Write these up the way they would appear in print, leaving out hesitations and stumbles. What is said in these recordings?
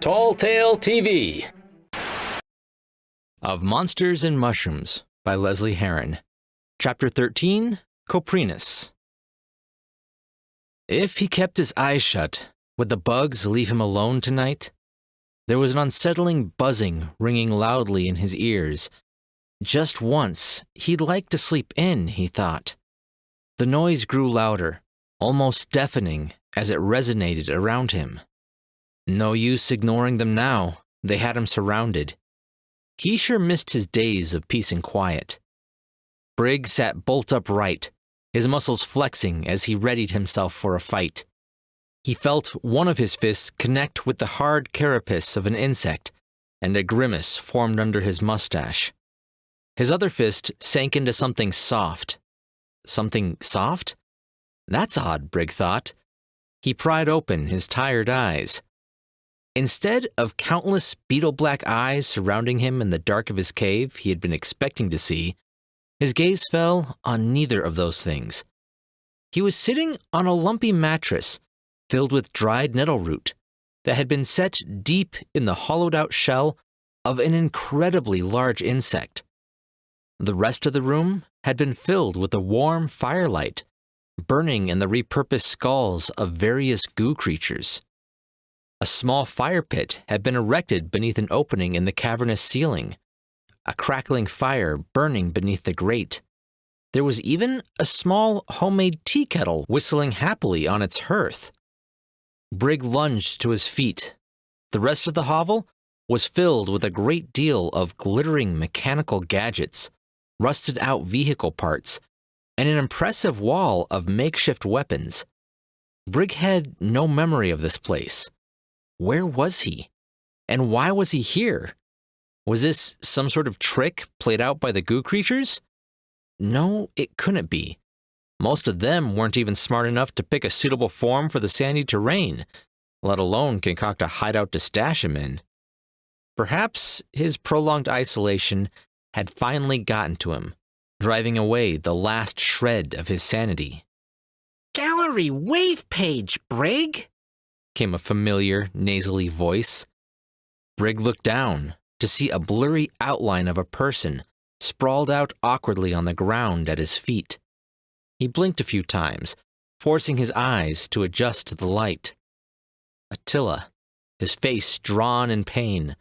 Tall Tale TV. Of Monsters and Mushrooms by Lesley Herron. Chapter 13, Coprinus. If he kept his eyes shut, would the bugs leave him alone tonight? There was an unsettling buzzing ringing loudly in his ears. Just once, he'd like to sleep in, he thought. The noise grew louder, almost deafening, as it resonated around him. No use ignoring them now. They had him surrounded. He sure missed his days of peace and quiet. Brig sat bolt upright, his muscles flexing as he readied himself for a fight. He felt one of his fists connect with the hard carapace of an insect, and a grimace formed under his mustache. His other fist sank into something soft. Something soft? That's odd, Brig thought. He pried open his tired eyes. Instead of countless beetle-black eyes surrounding him in the dark of his cave he had been expecting to see, his gaze fell on neither of those things. He was sitting on a lumpy mattress filled with dried nettle root that had been set deep in the hollowed-out shell of an incredibly large insect. The rest of the room had been filled with a warm firelight, burning in the repurposed skulls of various goo creatures. A small fire pit had been erected beneath an opening in the cavernous ceiling, a crackling fire burning beneath the grate. There was even a small homemade tea kettle whistling happily on its hearth. Brig lunged to his feet. The rest of the hovel was filled with a great deal of glittering mechanical gadgets, rusted-out vehicle parts, and an impressive wall of makeshift weapons. Brig had no memory of this place. Where was he? And why was he here? Was this some sort of trick played out by the goo creatures? No, it couldn't be. Most of them weren't even smart enough to pick a suitable form for the sandy terrain, let alone concoct a hideout to stash him in. Perhaps his prolonged isolation had finally gotten to him, driving away the last shred of his sanity. "Gallery wave page, Brig," came a familiar, nasally voice. Brig looked down to see a blurry outline of a person sprawled out awkwardly on the ground at his feet. He blinked a few times, forcing his eyes to adjust to the light. Attila, his face drawn in pain,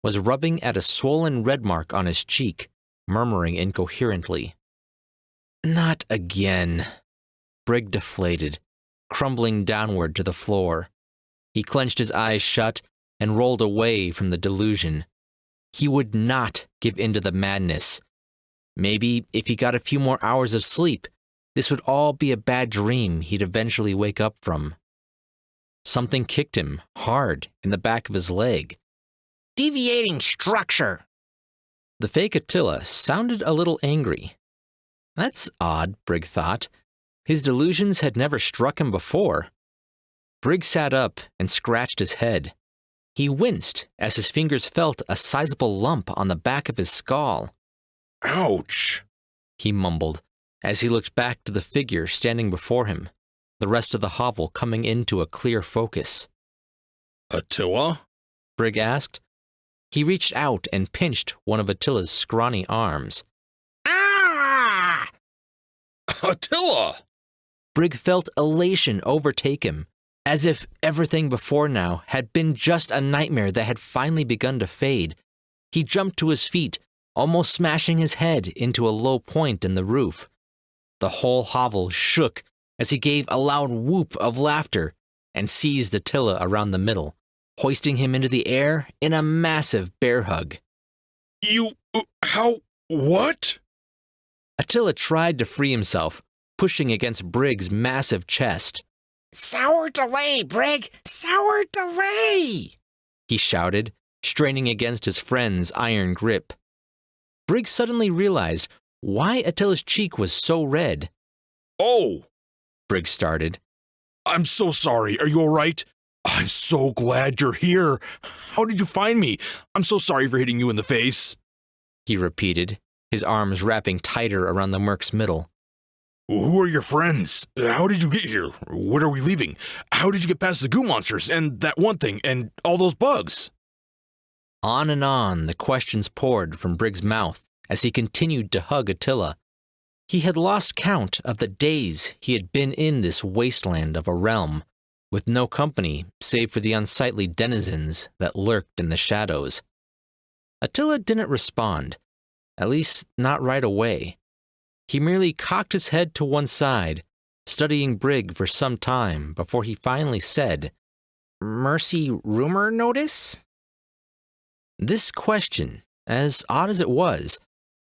was rubbing at a swollen red mark on his cheek, murmuring incoherently. "Not again." Brig deflated, crumbling downward to the floor. He clenched his eyes shut and rolled away from the delusion. He would not give in to the madness. Maybe if he got a few more hours of sleep, this would all be a bad dream he'd eventually wake up from. Something kicked him hard in the back of his leg. "Deviating structure." The fake Attila sounded a little angry. That's odd, Brig thought. His delusions had never struck him before. Brig sat up and scratched his head. He winced as his fingers felt a sizable lump on the back of his skull. "Ouch," he mumbled as he looked back to the figure standing before him, the rest of the hovel coming into a clear focus. "Attila?" Brig asked. He reached out and pinched one of Attila's scrawny arms. Ah! "Attila!" Brig felt elation overtake him, as if everything before now had been just a nightmare that had finally begun to fade. He jumped to his feet, almost smashing his head into a low point in the roof. The whole hovel shook as he gave a loud whoop of laughter and seized Attila around the middle, hoisting him into the air in a massive bear hug. What?" Attila tried to free himself, pushing against Brig's massive chest. "Sour delay, Brig! Sour delay!" he shouted, straining against his friend's iron grip. Brig suddenly realized why Attila's cheek was so red. "Oh," Brig started. "I'm so sorry. Are you all right? I'm so glad you're here. How did you find me? I'm so sorry for hitting you in the face," he repeated, his arms wrapping tighter around the merc's middle. Who are your friends? How did you get here? When are we leaving? How did you get past the goo monsters and that one thing and all those bugs? On and on the questions poured from Brig's mouth as he continued to hug Attila. He had lost count of the days he had been in this wasteland of a realm, with no company save for the unsightly denizens that lurked in the shadows. Attila didn't respond, at least not right away. He merely cocked his head to one side, studying Brig for some time before he finally said, Mercy rumor notice? This question, as odd as it was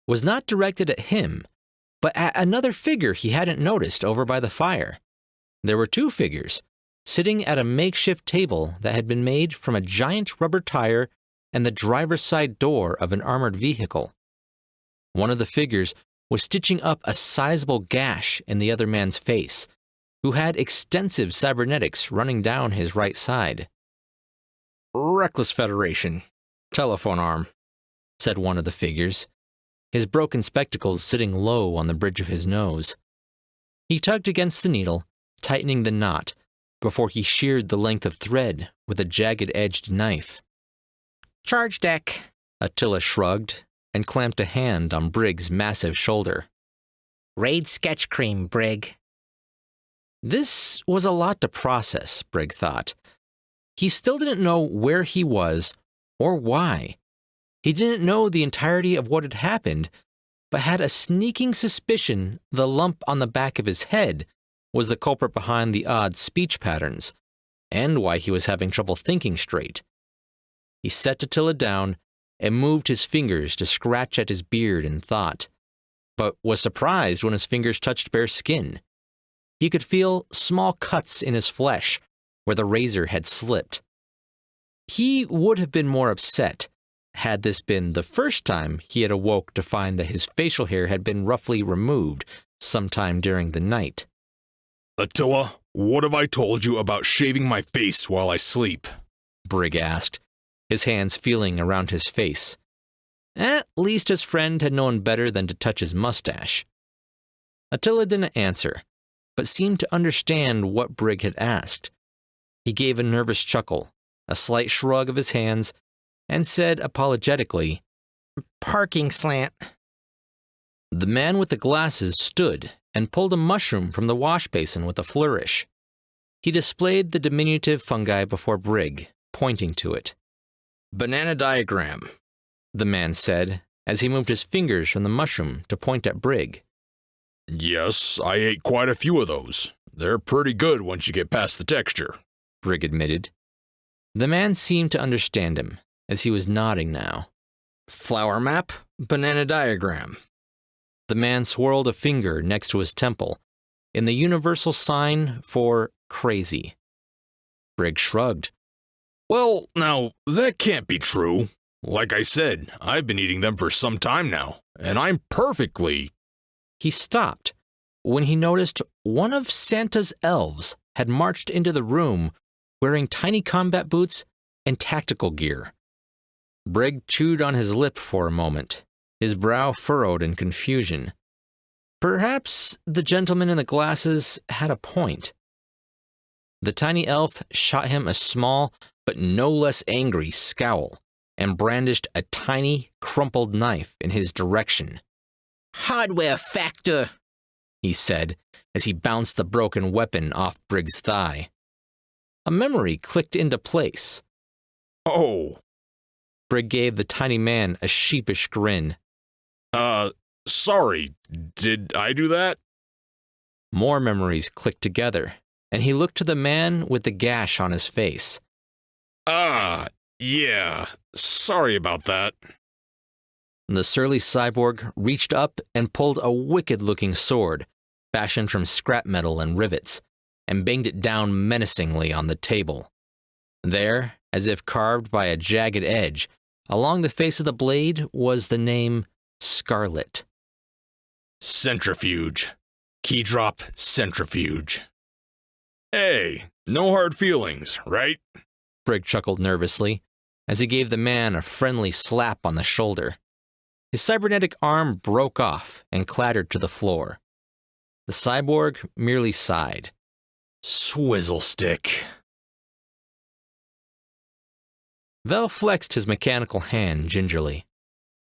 not directed at him, but at another figure he hadn't noticed over by the fire. There were two figures, sitting at a makeshift table that had been made from a giant rubber tire and the driver's side door of an armored vehicle. One of the figures was stitching up a sizable gash in the other man's face, who had extensive cybernetics running down his right side. Reckless Federation. Telephone arm, said one of the figures, his broken spectacles sitting low on the bridge of his nose. He tugged against the needle, tightening the knot, before he sheared the length of thread with a jagged-edged knife. Charge deck, Attila shrugged and clamped a hand on Brig's massive shoulder. Raid sketch cream, Brig. This was a lot to process, Brig thought. He still didn't know where he was or why. He didn't know the entirety of what had happened, but had a sneaking suspicion the lump on the back of his head was the culprit behind the odd speech patterns, and why he was having trouble thinking straight. He set Attila down and moved his fingers to scratch at his beard in thought, but was surprised when his fingers touched bare skin. He could feel small cuts in his flesh where the razor had slipped. He would have been more upset had this been the first time he had awoke to find that his facial hair had been roughly removed sometime during the night. Attila, what have I told you about shaving my face while I sleep? Brig asked, his hands feeling around his face. At least his friend had known better than to touch his mustache. Attila didn't answer, but seemed to understand what Brig had asked. He gave a nervous chuckle, a slight shrug of his hands, and said apologetically, Parking slant. The man with the glasses stood and pulled a mushroom from the wash basin with a flourish. He displayed the diminutive fungi before Brig, pointing to it. Banana diagram, the man said, as he moved his fingers from the mushroom to point at Brig. Yes, I ate quite a few of those. They're pretty good once you get past the texture, Brig admitted. The man seemed to understand him, as he was nodding now. Flower map, banana diagram. The man swirled a finger next to his temple, in the universal sign for crazy. Brig shrugged. Well, now, that can't be true. Like I said, I've been eating them for some time now, and I'm perfectly... He stopped when he noticed one of Santa's elves had marched into the room wearing tiny combat boots and tactical gear. Brig chewed on his lip for a moment, his brow furrowed in confusion. Perhaps the gentleman in the glasses had a point. The tiny elf shot him a small but no less angry scowl and brandished a tiny, crumpled knife in his direction. Hardware factor, he said as he bounced the broken weapon off Brig's thigh. A memory clicked into place. Oh. Brig gave the tiny man a sheepish grin. Sorry, did I do that? More memories clicked together, and he looked to the man with the gash on his face. Yeah, sorry about that. The surly cyborg reached up and pulled a wicked-looking sword, fashioned from scrap metal and rivets, and banged it down menacingly on the table. There, as if carved by a jagged edge, along the face of the blade was the name Scarlet. Centrifuge. Key drop centrifuge. Hey, no hard feelings, right? Brig chuckled nervously, as he gave the man a friendly slap on the shoulder. His cybernetic arm broke off and clattered to the floor. The cyborg merely sighed. Swizzle stick. Vel flexed his mechanical hand gingerly.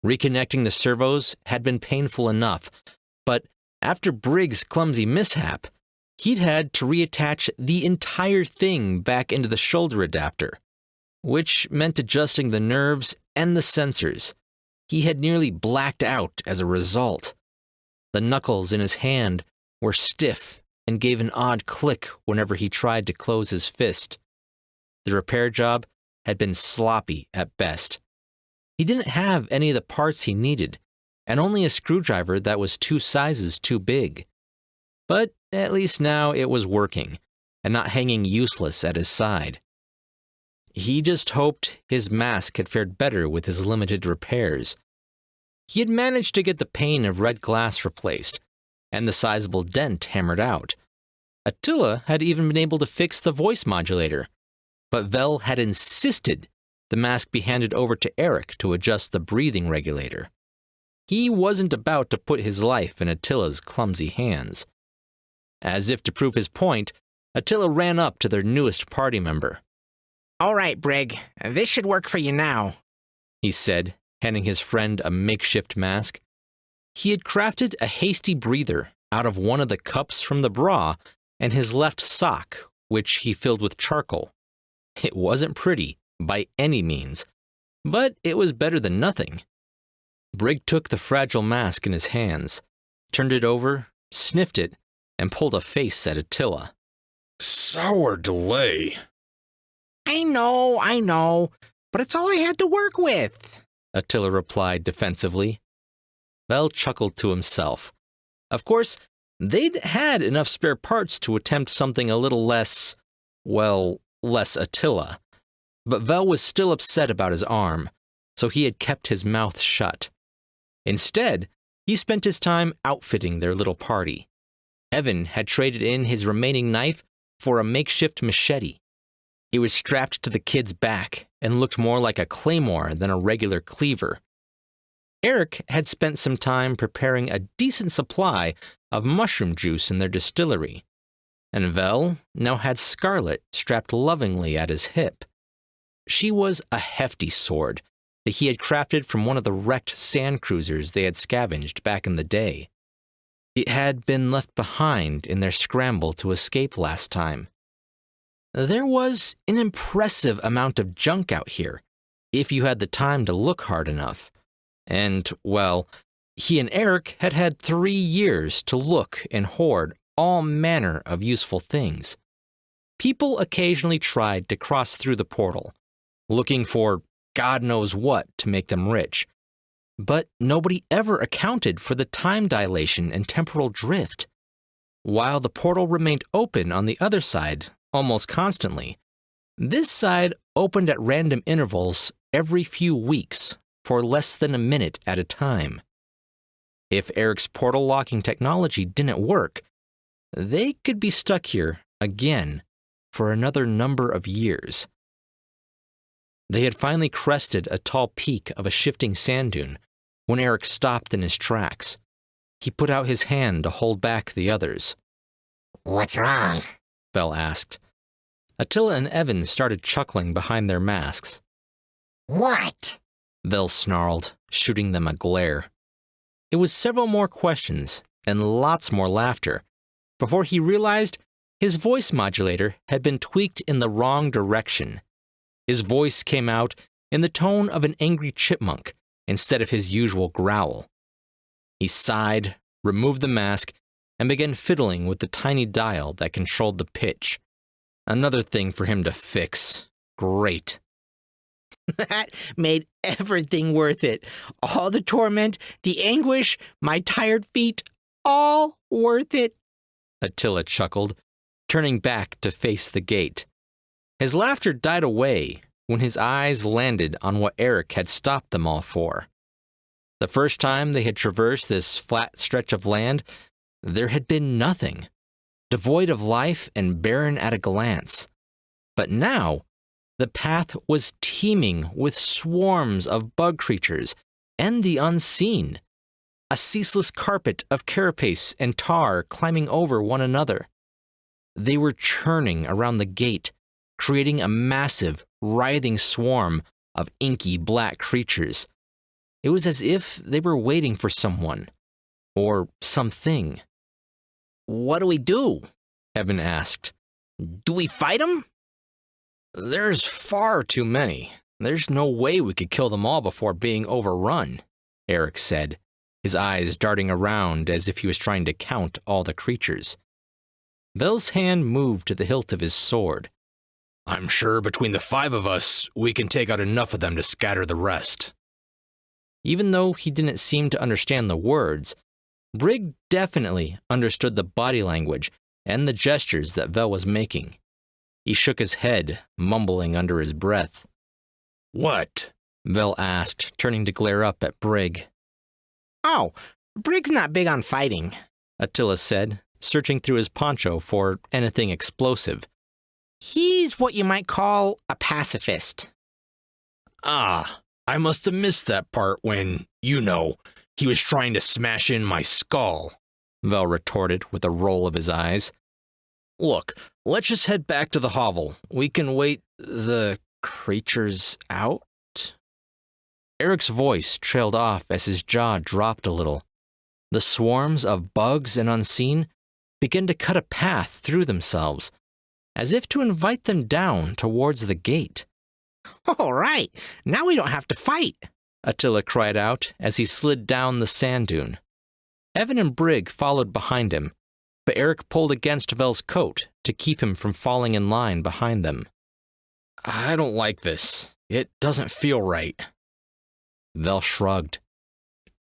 Reconnecting the servos had been painful enough, but after Brig's clumsy mishap, he'd had to reattach the entire thing back into the shoulder adapter, which meant adjusting the nerves and the sensors. He had nearly blacked out as a result. The knuckles in his hand were stiff and gave an odd click whenever he tried to close his fist. The repair job had been sloppy at best. He didn't have any of the parts he needed, and only a screwdriver that was 2 sizes too big. But at least now it was working, and not hanging useless at his side. He just hoped his mask had fared better with his limited repairs. He had managed to get the pane of red glass replaced, and the sizable dent hammered out. Attila had even been able to fix the voice modulator, but Vel had insisted the mask be handed over to Eric to adjust the breathing regulator. He wasn't about to put his life in Attila's clumsy hands. As if to prove his point, Attila ran up to their newest party member. All right, Brig, this should work for you now, he said, handing his friend a makeshift mask. He had crafted a hasty breather out of one of the cups from the bra and his left sock, which he filled with charcoal. It wasn't pretty, by any means, but it was better than nothing. Brig took the fragile mask in his hands, turned it over, sniffed it, and pulled a face at Attila. Sour delay. I know, but it's all I had to work with, Attila replied defensively. Vel chuckled to himself. Of course, they'd had enough spare parts to attempt something a little less, well, less Attila. But Vel was still upset about his arm, so he had kept his mouth shut. Instead, he spent his time outfitting their little party. Evan had traded in his remaining knife for a makeshift machete. It was strapped to the kid's back and looked more like a claymore than a regular cleaver. Eric had spent some time preparing a decent supply of mushroom juice in their distillery, and Vel now had Scarlet strapped lovingly at his hip. She was a hefty sword that he had crafted from one of the wrecked sand cruisers they had scavenged back in the day. It had been left behind in their scramble to escape last time. There was an impressive amount of junk out here, if you had the time to look hard enough. And, well, he and Eric had had 3 years to look and hoard all manner of useful things. People occasionally tried to cross through the portal, looking for God knows what to make them rich. But nobody ever accounted for the time dilation and temporal drift. While the portal remained open on the other side almost constantly, this side opened at random intervals every few weeks for less than a minute at a time. If Eric's portal locking technology didn't work, they could be stuck here again for another number of years. They had finally crested a tall peak of a shifting sand dune when Eric stopped in his tracks. He put out his hand to hold back the others. What's wrong? Vel asked. Attila and Evan started chuckling behind their masks. What? Vel snarled, shooting them a glare. It was several more questions and lots more laughter before he realized his voice modulator had been tweaked in the wrong direction. His voice came out in the tone of an angry chipmunk instead of his usual growl. He sighed, removed the mask, and began fiddling with the tiny dial that controlled the pitch. Another thing for him to fix. Great. That made everything worth it. All the torment, the anguish, my tired feet, all worth it. Attila chuckled, turning back to face the gate. His laughter died away when his eyes landed on what Eric had stopped them all for. The first time they had traversed this flat stretch of land, there had been nothing, devoid of life and barren at a glance. But now, the path was teeming with swarms of bug creatures and the unseen. a ceaseless carpet of carapace and tar climbing over one another. They were churning around the gate, creating a massive, writhing swarm of inky black creatures. It was as if they were waiting for someone, or something. What do we do? Evan asked. Do we fight them? There's far too many. There's no way we could kill them all before being overrun, Eric said, his eyes darting around as if he was trying to count all the creatures. Vel's hand moved to the hilt of his sword. I'm sure between the 5 of us, we can take out enough of them to scatter the rest. Even though he didn't seem to understand the words, Brig definitely understood the body language and the gestures that Vel was making. He shook his head, mumbling under his breath. What? Vel asked, turning to glare up at Brig. Oh, Brig's not big on fighting, Attila said, searching through his poncho for anything explosive. He's what you might call a pacifist. Ah, I must have missed that part when, he was trying to smash in my skull, Vel retorted with a roll of his eyes. Look, let's just head back to the hovel. We can wait the creatures out? Eric's voice trailed off as his jaw dropped a little. The swarms of bugs and unseen began to cut a path through themselves, as if to invite them down towards the gate. All right, now we don't have to fight, Attila cried out as he slid down the sand dune. Evan and Brig followed behind him, but Eric pulled against Vel's coat to keep him from falling in line behind them. I don't like this. It doesn't feel right. Vel shrugged.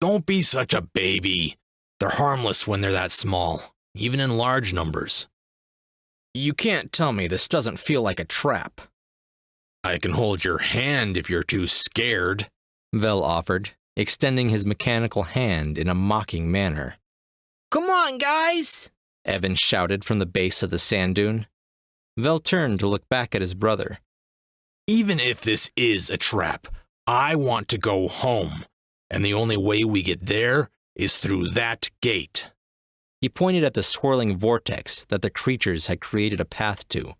Don't be such a baby. They're harmless when they're that small, even in large numbers. You can't tell me this doesn't feel like a trap. I can hold your hand if you're too scared, Vel offered, extending his mechanical hand in a mocking manner. Come on, guys, Evan shouted from the base of the sand dune. Vel turned to look back at his brother. Even if this is a trap, I want to go home, and the only way we get there is through that gate. He pointed at the swirling vortex that the creatures had created a path to.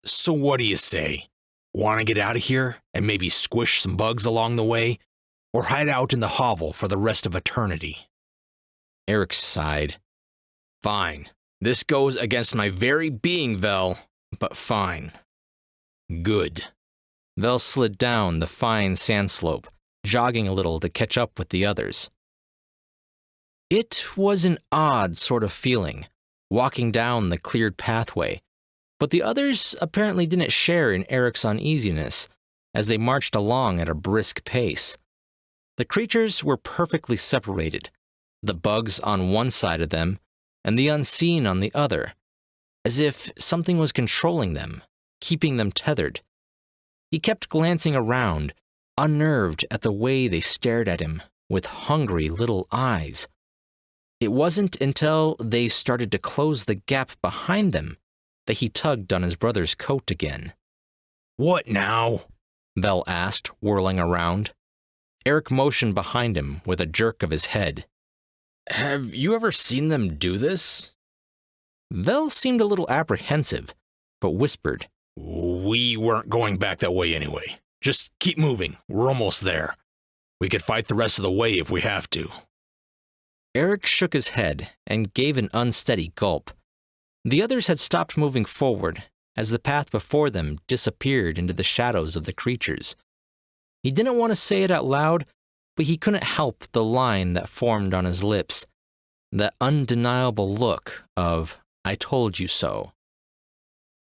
So what do you say? Want to get out of here and maybe squish some bugs along the way? Or hide out in the hovel for the rest of eternity? Eric sighed. Fine. This goes against my very being, Vel, but fine. Good. Vel slid down the fine sand slope, jogging a little to catch up with the others. It was an odd sort of feeling, walking down the cleared pathway, but the others apparently didn't share in Eric's uneasiness as they marched along at a brisk pace. The creatures were perfectly separated, the bugs on one side of them and the unseen on the other, as if something was controlling them, keeping them tethered. He kept glancing around, unnerved at the way they stared at him with hungry little eyes. It wasn't until they started to close the gap behind them that he tugged on his brother's coat again. What now? Vel asked, whirling around. Eric motioned behind him with a jerk of his head. Have you ever seen them do this? Vel seemed a little apprehensive, but whispered, We weren't going back that way anyway. Just keep moving. We're almost there. We could fight the rest of the way if we have to. Eric shook his head and gave an unsteady gulp. The others had stopped moving forward as the path before them disappeared into the shadows of the creatures. He didn't want to say it out loud, but he couldn't help the line that formed on his lips, that undeniable look of, I told you so.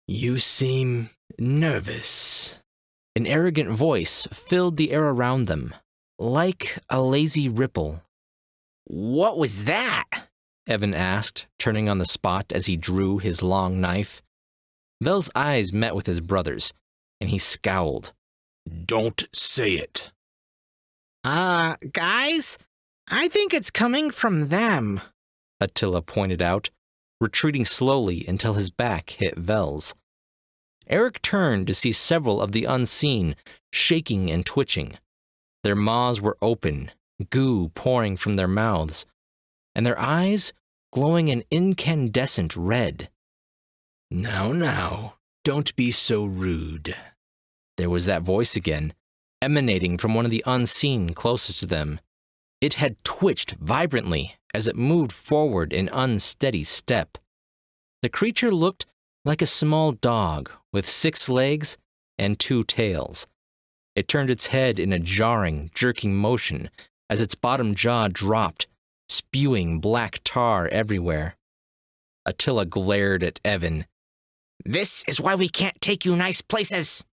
You seem nervous. An arrogant voice filled the air around them, like a lazy ripple. What was that? Evan asked, turning on the spot as he drew his long knife. Vel's eyes met with his brother's, and he scowled. Don't say it. Guys, I think it's coming from them, Attila pointed out, retreating slowly until his back hit Vel's. Eric turned to see several of the unseen shaking and twitching. Their maws were open, goo pouring from their mouths, and their eyes glowing an incandescent red. Now, don't be so rude. There was that voice again, emanating from one of the unseen closest to them. It had twitched vibrantly as it moved forward in unsteady step. The creature looked like a small dog with 6 legs and 2 tails. It turned its head in a jarring, jerking motion as its bottom jaw dropped, spewing black tar everywhere. Attila glared at Evan. This is why we can't take you nice places.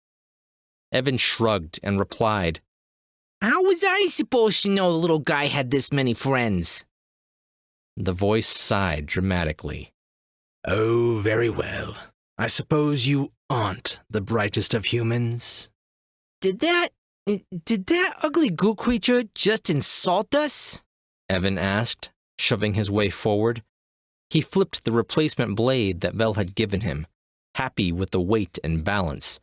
Evan shrugged and replied, How was I supposed to know the little guy had this many friends? The voice sighed dramatically. Oh, very well. I suppose you aren't the brightest of humans. Did that ugly goo creature just insult us? Evan asked, shoving his way forward. He flipped the replacement blade that Vel had given him, happy with the weight and balance.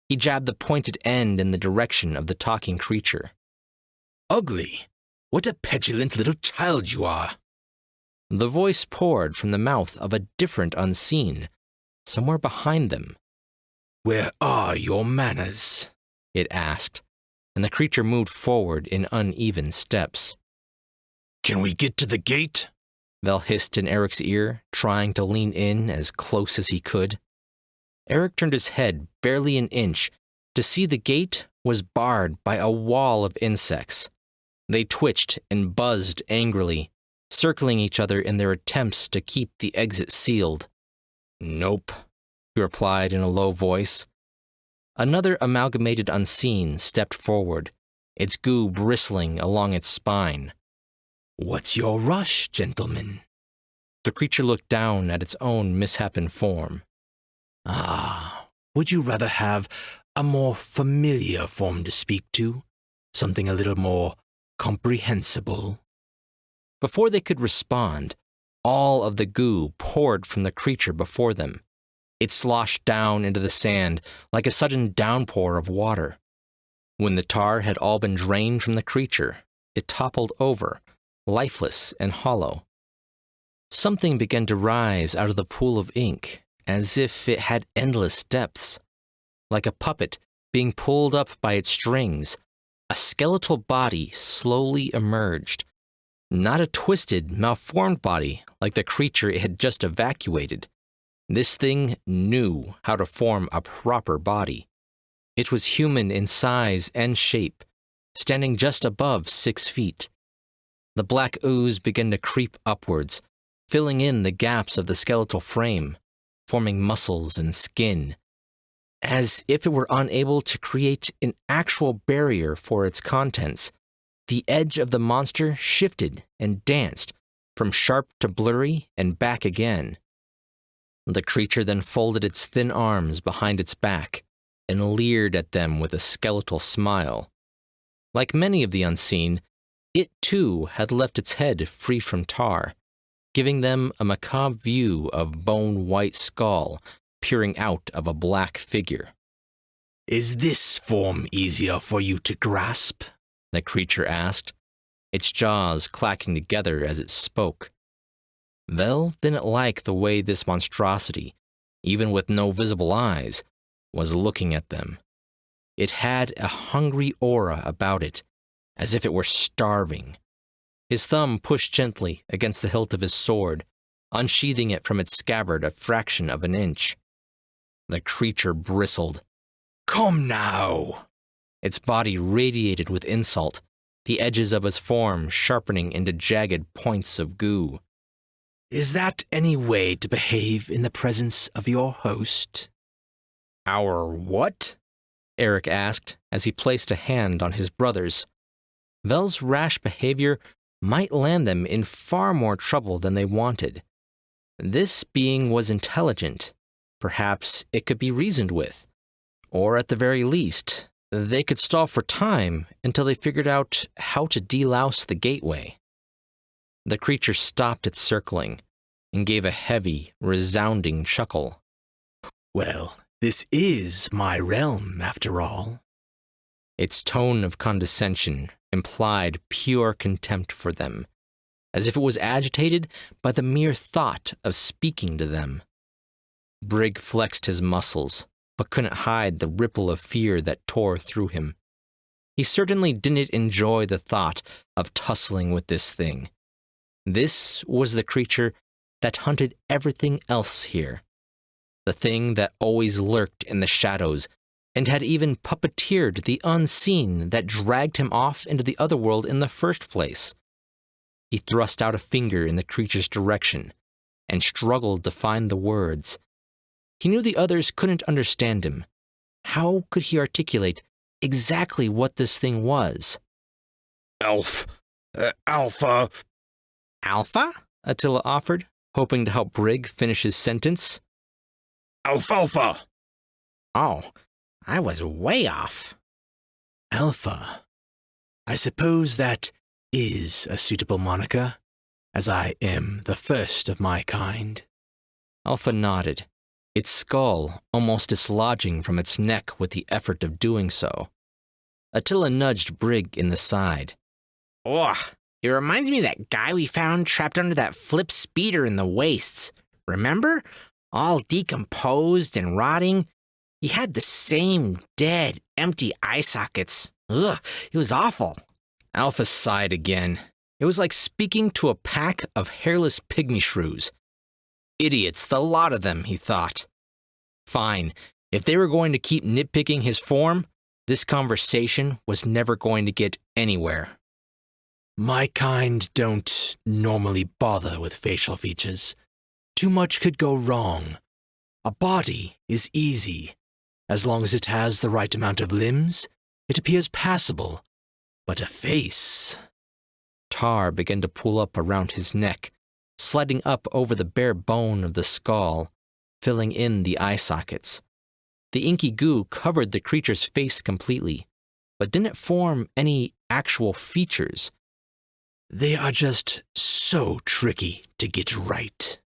He jabbed the pointed end in the direction of the talking creature. Ugly? What a petulant little child you are. The voice poured from the mouth of a different unseen, somewhere behind them. Where are your manners? It asked, and the creature moved forward in uneven steps. Can we get to the gate? Vel hissed in Eric's ear, trying to lean in as close as he could. Eric turned his head barely an inch to see the gate was barred by a wall of insects. They twitched and buzzed angrily, circling each other in their attempts to keep the exit sealed. Nope, he replied in a low voice. Another amalgamated unseen stepped forward, its goo bristling along its spine. What's your rush, gentlemen? The creature looked down at its own misshapen form. Would you rather have a more familiar form to speak to? Something a little more comprehensible? Before they could respond, all of the goo poured from the creature before them. It sloshed down into the sand like a sudden downpour of water. When the tar had all been drained from the creature, it toppled over, lifeless and hollow. Something began to rise out of the pool of ink, as if it had endless depths. Like a puppet being pulled up by its strings, a skeletal body slowly emerged. Not a twisted, malformed body like the creature it had just evacuated. This thing knew how to form a proper body. It was human in size and shape, standing just above 6 feet. The black ooze began to creep upwards, filling in the gaps of the skeletal frame, forming muscles and skin. As if it were unable to create an actual barrier for its contents, the edge of the monster shifted and danced, from sharp to blurry and back again. The creature then folded its thin arms behind its back and leered at them with a skeletal smile. Like many of the unseen, it too had left its head free from tar, giving them a macabre view of bone-white skull peering out of a black figure. Is this form easier for you to grasp? The creature asked, its jaws clacking together as it spoke. Vel didn't like the way this monstrosity, even with no visible eyes, was looking at them. It had a hungry aura about it, as if it were starving. His thumb pushed gently against the hilt of his sword, unsheathing it from its scabbard a fraction of an inch. The creature bristled. Come now! Its body radiated with insult, the edges of its form sharpening into jagged points of goo. Is that any way to behave in the presence of your host? Our what? Eric asked as he placed a hand on his brother's. Vel's rash behavior might land them in far more trouble than they wanted. This being was intelligent. Perhaps it could be reasoned with. Or at the very least, they could stall for time until they figured out how to delouse the gateway. The creature stopped its circling and gave a heavy, resounding chuckle. Well, this is my realm, after all. Its tone of condescension implied pure contempt for them, as if it was agitated by the mere thought of speaking to them. Brig flexed his muscles, but couldn't hide the ripple of fear that tore through him. He certainly didn't enjoy the thought of tussling with this thing. This was the creature that hunted everything else here. The thing that always lurked in the shadows and had even puppeteered the unseen that dragged him off into the other world in the first place. He thrust out a finger in the creature's direction and struggled to find the words. He knew the others couldn't understand him. How could he articulate exactly what this thing was? Alpha. Alpha? Attila offered, hoping to help Brig finish his sentence. Alfalfa. Oh, I was way off. Alpha. I suppose that is a suitable moniker, as I am the first of my kind. Alpha nodded, its skull almost dislodging from its neck with the effort of doing so. Attila nudged Brig in the side. Ugh, it reminds me of that guy we found trapped under that flip speeder in the wastes. Remember? All decomposed and rotting. He had the same dead, empty eye sockets. Ugh, it was awful. Alpha sighed again. It was like speaking to a pack of hairless pygmy shrews. Idiots, the lot of them, he thought. Fine, if they were going to keep nitpicking his form, this conversation was never going to get anywhere. My kind don't normally bother with facial features. Too much could go wrong. A body is easy. As long as it has the right amount of limbs, it appears passable. But a face... Tar began to pull up around his neck, sliding up over the bare bone of the skull, filling in the eye sockets. The inky goo covered the creature's face completely, but didn't form any actual features. They are just so tricky to get right.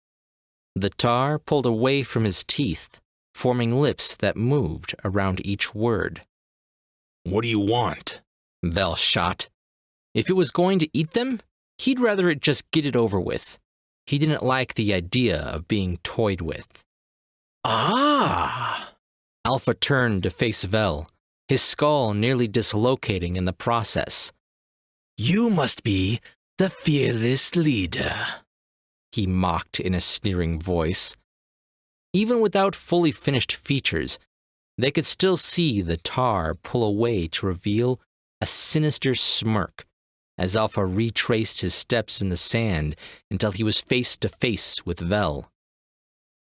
The tar pulled away from his teeth, forming lips that moved around each word. What do you want? Vel shot. If it was going to eat them, he'd rather it just get it over with. He didn't like the idea of being toyed with. Ah! Alpha turned to face Vel, his skull nearly dislocating in the process. You must be the fearless leader, he mocked in a sneering voice. Even without fully finished features, they could still see the tar pull away to reveal a sinister smirk as Alpha retraced his steps in the sand until he was face to face with Vel.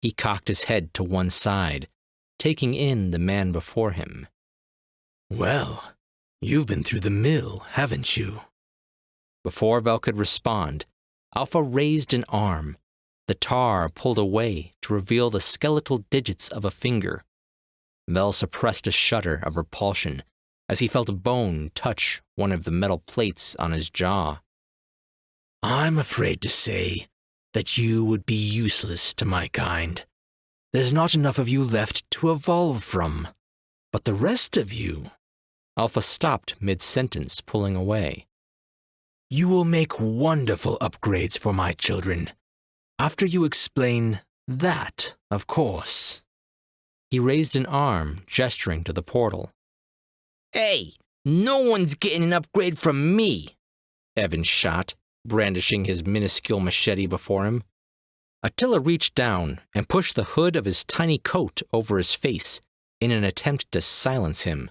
He cocked his head to one side, taking in the man before him. Well, you've been through the mill, haven't you? Before Vel could respond, Alpha raised an arm. The tar pulled away to reveal the skeletal digits of a finger. Vel suppressed a shudder of repulsion as he felt a bone touch one of the metal plates on his jaw. I'm afraid to say that you would be useless to my kind. There's not enough of you left to evolve from. But the rest of you... Alpha stopped mid-sentence, pulling away. You will make wonderful upgrades for my children. After you explain that, of course. He raised an arm, gesturing to the portal. Hey, no one's getting an upgrade from me, Evan shot, brandishing his minuscule machete before him. Attila reached down and pushed the hood of his tiny coat over his face in an attempt to silence him.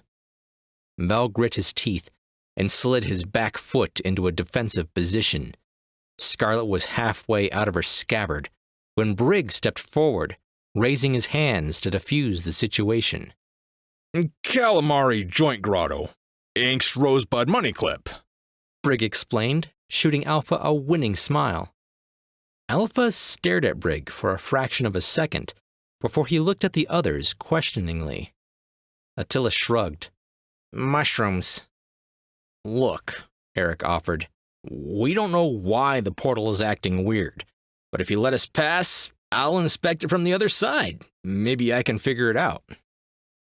Vel grit his teeth and slid his back foot into a defensive position. Scarlet was halfway out of her scabbard when Brig stepped forward, raising his hands to defuse the situation. Calamari joint grotto. Ink's rosebud money clip. Brig explained, shooting Alpha a winning smile. Alpha stared at Brig for a fraction of a second before he looked at the others questioningly. Attila shrugged. Mushrooms. Look, Eric offered. We don't know why the portal is acting weird, but if you let us pass, I'll inspect it from the other side. Maybe I can figure it out.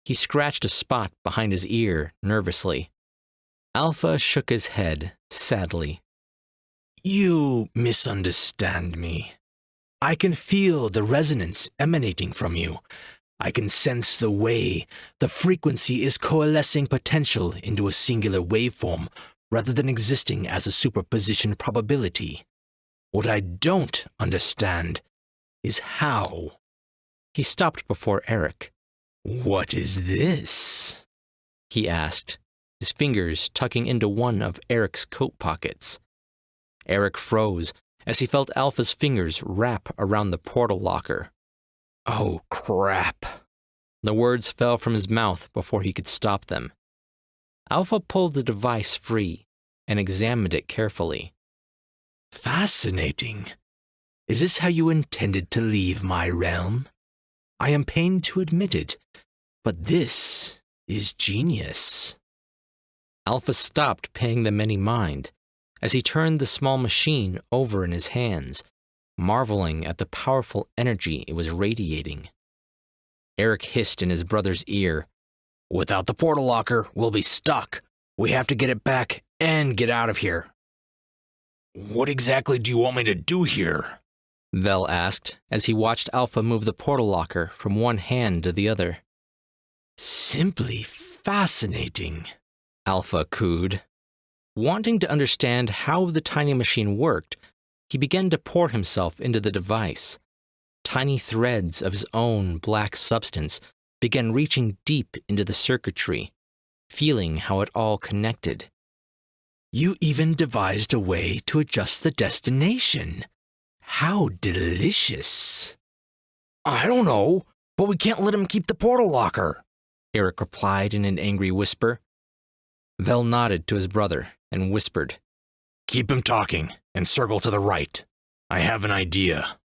He scratched a spot behind his ear nervously. Alpha shook his head sadly. You misunderstand me. I can feel the resonance emanating from you. I can sense the way the frequency is coalescing potential into a singular waveform rather than existing as a superposition probability. What I don't understand is how. He stopped before Eric. What is this? He asked, his fingers tucking into one of Eric's coat pockets. Eric froze as he felt Alpha's fingers wrap around the portal locker. Oh, crap. The words fell from his mouth before he could stop them. Alpha pulled the device free and examined it carefully. Fascinating. Is this how you intended to leave my realm? I am pained to admit it, but this is genius. Alpha stopped paying them any mind as he turned the small machine over in his hands, marveling at the powerful energy it was radiating. Eric hissed in his brother's ear, Without the portal locker, we'll be stuck. We have to get it back and get out of here. What exactly do you want me to do here? Vel asked as he watched Alpha move the portal locker from one hand to the other. Simply fascinating, Alpha cooed. Wanting to understand how the tiny machine worked, he began to pour himself into the device. Tiny threads of his own black substance began reaching deep into the circuitry, feeling how it all connected. You even devised a way to adjust the destination. How delicious. I don't know, but we can't let him keep the portal locker, Eric replied in an angry whisper. Vel nodded to his brother and whispered, Keep him talking and circle to the right. I have an idea.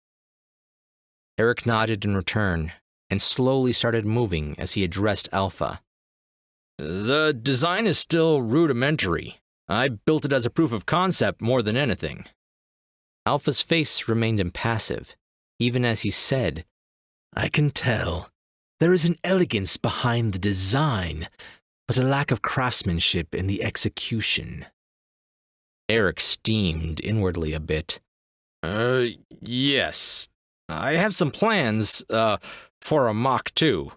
Eric nodded in return and slowly started moving as he addressed Alpha. The design is still rudimentary. I built it as a proof of concept more than anything. Alpha's face remained impassive, even as he said, I can tell. There is an elegance behind the design, but a lack of craftsmanship in the execution. Eric steamed inwardly a bit. Yes. I have some plans, for a Mach 2.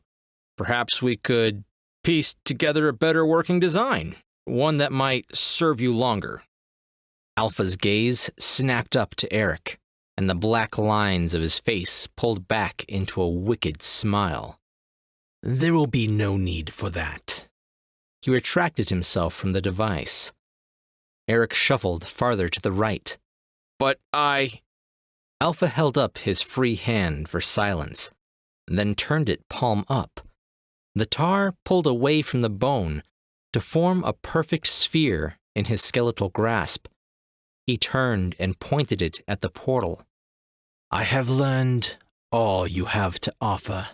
Perhaps we could piece together a better working design, one that might serve you longer. Alpha's gaze snapped up to Eric, and the black lines of his face pulled back into a wicked smile. There will be no need for that. He retracted himself from the device. Eric shuffled farther to the right. But Alpha held up his free hand for silence, then turned it palm up. The tar pulled away from the bone to form a perfect sphere in his skeletal grasp. He turned and pointed it at the portal. I have learned all you have to offer.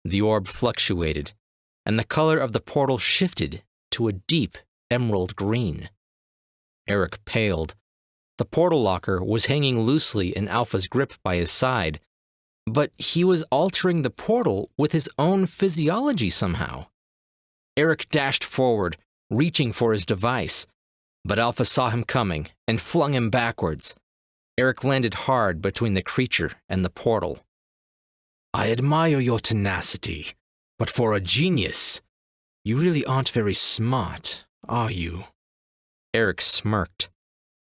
The orb fluctuated, and the color of the portal shifted to a deep emerald green. Eric paled. The portal locker was hanging loosely in Alpha's grip by his side, but he was altering the portal with his own physiology somehow. Eric dashed forward, reaching for his device, but Alpha saw him coming and flung him backwards. Eric landed hard between the creature and the portal. I admire your tenacity, but for a genius, you really aren't very smart, are you? Eric smirked.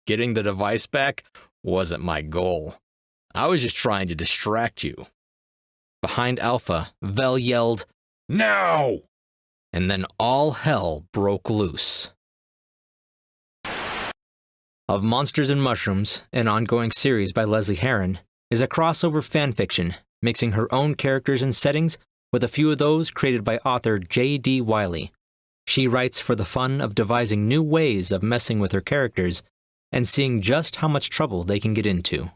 Getting the device back wasn't my goal. I was just trying to distract you. Behind Alpha, Vel yelled, Now! And then all hell broke loose. Of Monsters and Mushrooms, an ongoing series by Lesley Herron, is a crossover fanfiction mixing her own characters and settings with a few of those created by author J.D. Wiley. She writes for the fun of devising new ways of messing with her characters and seeing just how much trouble they can get into.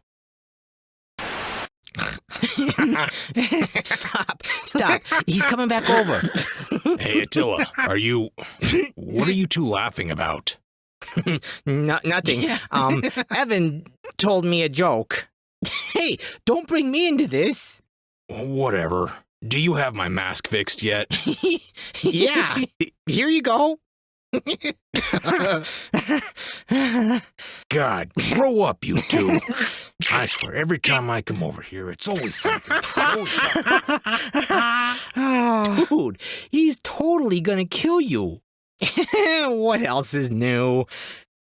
Stop. He's coming back over. Hey, Attila, what are you two laughing about? Nothing. Evan told me a joke. Hey, don't bring me into this. Whatever. Do you have my mask fixed yet? Yeah, here you go. God, grow up, you two. I swear, every time I come over here, it's always something. Dude, he's totally gonna kill you. What else is new?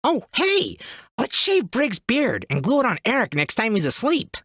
Oh, hey, let's shave Brig's beard and glue it on Eric next time he's asleep.